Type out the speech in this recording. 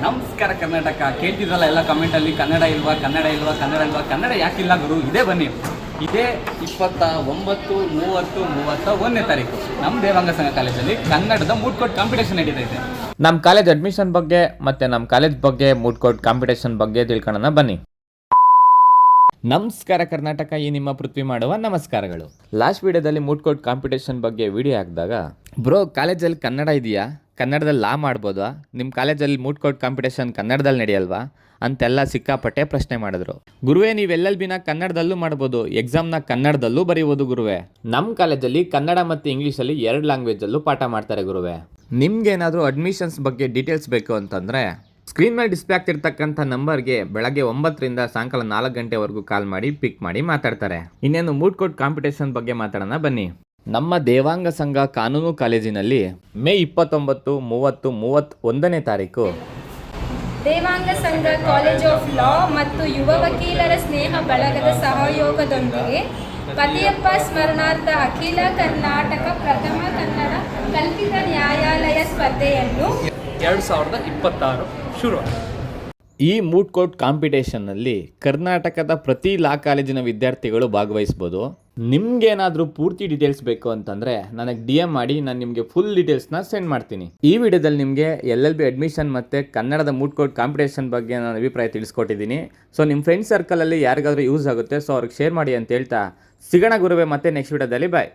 ನಮಸ್ಕಾರ ಕರ್ನಾಟಕ. ಕೇಳ್ತಿದ್ರಲ್ಲ ಎಲ್ಲ ಕಮೆಂಟಲ್ಲಿ ಕನ್ನಡ ಇಲ್ವಾ ಕನ್ನಡ ಇಲ್ವಾ ಕನ್ನಡ ಇಲ್ವಾ. ಕನ್ನಡ ಯಾಕಿಲ್ಲ ಗುರು, ಇದೇ ಬನ್ನಿ. ಇದೇ 29/30/31ನೇ ತಾರೀಕು ನಮ್ಮ ದೇವಾಂಗ ಸಂಘ ಕಾಲೇಜಲ್ಲಿ ಕನ್ನಡದ ಮೂಡ್ ಕೋರ್ಟ್ ಕಾಂಪಿಟೇಷನ್ ನಡೀತೈತೆ. ನಮ್ಮ ಕಾಲೇಜ್ ಅಡ್ಮಿಷನ್ ಬಗ್ಗೆ ಮತ್ತು ನಮ್ಮ ಕಾಲೇಜ್ ಬಗ್ಗೆ ಮೂಡ್ ಕೋರ್ಟ್ ಕಾಂಪಿಟೇಷನ್ ಬಗ್ಗೆ ತಿಳ್ಕೊಳ್ಳೋಣ ಬನ್ನಿ. ನಮಸ್ಕಾರ ಕರ್ನಾಟಕ, ಈ ನಿಮ್ಮ ಪೃಥ್ವಿ ಮಾಡುವ ನಮಸ್ಕಾರಗಳು. ಲಾಸ್ಟ್ ವಿಡಿಯೋದಲ್ಲಿ ಮೂಡ್ ಕೋರ್ಟ್ ಕಾಂಪಿಟೇಷನ್ ಬಗ್ಗೆ ವಿಡಿಯೋ ಹಾಕಿದಾಗ ಬ್ರೋ ಕಾಲೇಜಲ್ಲಿ ಕನ್ನಡ ಇದೆಯಾ, ಕನ್ನಡದಲ್ಲಿ ಲಾ ಮಾಡ್ಬೋದಾ, ನಿಮ್ಮ ಕಾಲೇಜಲ್ಲಿ ಮೂಡ್ ಕೋರ್ಟ್ ಕಾಂಪಿಟೇಷನ್ ಕನ್ನಡದಲ್ಲಿ ನಡೆಯಲ್ವಾ ಅಂತೆಲ್ಲ ಸಿಕ್ಕಾಪಟ್ಟೆ ಪ್ರಶ್ನೆ ಮಾಡಿದ್ರು. ಗುರುವೇ, ನೀವೆಲ್ಲಲ್ಬಿನ ಕನ್ನಡದಲ್ಲೂ ಮಾಡ್ಬೋದು, ಎಕ್ಸಾಮ್ನ ಕನ್ನಡದಲ್ಲೂ ಬರೀಬೋದು ಗುರುವೇ. ನಮ್ಮ ಕಾಲೇಜಲ್ಲಿ ಕನ್ನಡ ಮತ್ತು ಇಂಗ್ಲೀಷಲ್ಲಿ 2 ಲ್ಯಾಂಗ್ವೇಜಲ್ಲೂ ಪಾಠ ಮಾಡ್ತಾರೆ ಗುರುವೇ. ನಿಮ್ಗೇನಾದರೂ ಅಡ್ಮಿಷನ್ಸ್ ಬಗ್ಗೆ ಡೀಟೇಲ್ಸ್ ಬೇಕು ಅಂತಂದರೆ ಸ್ಕ್ರೀನ್ ಮೇಲೆ ಡಿಸ್ಪ್ಲೇ ಆಗ್ತಿರ್ತಕ್ಕಂಥ ನಂಬರ್ಗೆ ಬೆಳಗ್ಗೆ 9ರಿಂದ ಸಾಯಂಕಾಲ 4 ಗಂಟೆವರೆಗೂ ಕಾಲ್ ಮಾಡಿ ಪಿಕ್ ಮಾಡಿ ಮಾತಾಡ್ತಾರೆ. ಇನ್ನೇನು ಮೂಡ್ ಕೋರ್ಟ್ ಕಾಂಪಿಟೇಷನ್ ಬಗ್ಗೆ ಮಾತಾಡೋಣ ಬನ್ನಿ. ನಮ್ಮ ದೇವಾಂಗ ಸಂಘ ಕಾನೂನು ಕಾಲೇಜಿನಲ್ಲಿ ಮೇ 29, 30, 31ನೇ ತಾರೀಕು ದೇವಾಂಗ ಸಂಘ ಕಾಲೇಜ್ ಆಫ್ ಲಾ ಮತ್ತು ಯುವ ವಕೀಲರ ಸ್ನೇಹ ಬಳಗದ ಸಹಯೋಗದೊಂದಿಗೆ ಪತಿಯಪ್ಪ ಸ್ಮರಣಾರ್ಥ ಅಖಿಲ ಕರ್ನಾಟಕ ಪ್ರಥಮ ಕನ್ನಡ ಕಲ್ಪಿತ ನ್ಯಾಯಾಲಯ ಸ್ಪರ್ಧೆಯನ್ನು 2026 ಶುರು. ಈ ಮೂಡ್ ಕೋರ್ಟ್ ಕಾಂಪಿಟೇಷನ್ನಲ್ಲಿ ಕರ್ನಾಟಕದ ಪ್ರತಿ ಲಾ ಕಾಲೇಜಿನ ವಿದ್ಯಾರ್ಥಿಗಳು ಭಾಗವಹಿಸ್ಬೋದು. ನಿಮ್ಗೇನಾದರೂ ಪೂರ್ತಿ ಡೀಟೇಲ್ಸ್ ಬೇಕು ಅಂತಂದರೆ ನನಗೆ DM ಮಾಡಿ, ನಾನು ನಿಮಗೆ ಫುಲ್ ಡೀಟೇಲ್ಸ್ನ ಸೆಂಡ್ ಮಾಡ್ತೀನಿ. ಈ ವಿಡಿಯೋದಲ್ಲಿ ನಿಮಗೆ LLB ಅಡ್ಮಿಷನ್ ಮತ್ತು ಕನ್ನಡದ ಮೂಡ್ ಕೋರ್ಟ್ ಕಾಂಪಿಟೇಷನ್ ಬಗ್ಗೆ ನಾನು ಅಭಿಪ್ರಾಯ ತಿಳಿಸ್ಕೊಟ್ಟಿದ್ದೀನಿ. ಸೊ ನಿಮ್ಮ ಫ್ರೆಂಡ್ ಸರ್ಕಲಲ್ಲಿ ಯಾರಿಗಾದ್ರೂ ಯೂಸ್ ಆಗುತ್ತೆ, ಸೊ ಅವ್ರಿಗೆ ಶೇರ್ ಮಾಡಿ ಅಂತ ಹೇಳ್ತಾ ಸಿಗೋಣ ಗುರುವೇ ಮತ್ತೆ ನೆಕ್ಸ್ಟ್ ವಿಡಿಯೋದಲ್ಲಿ. ಬಾಯ್.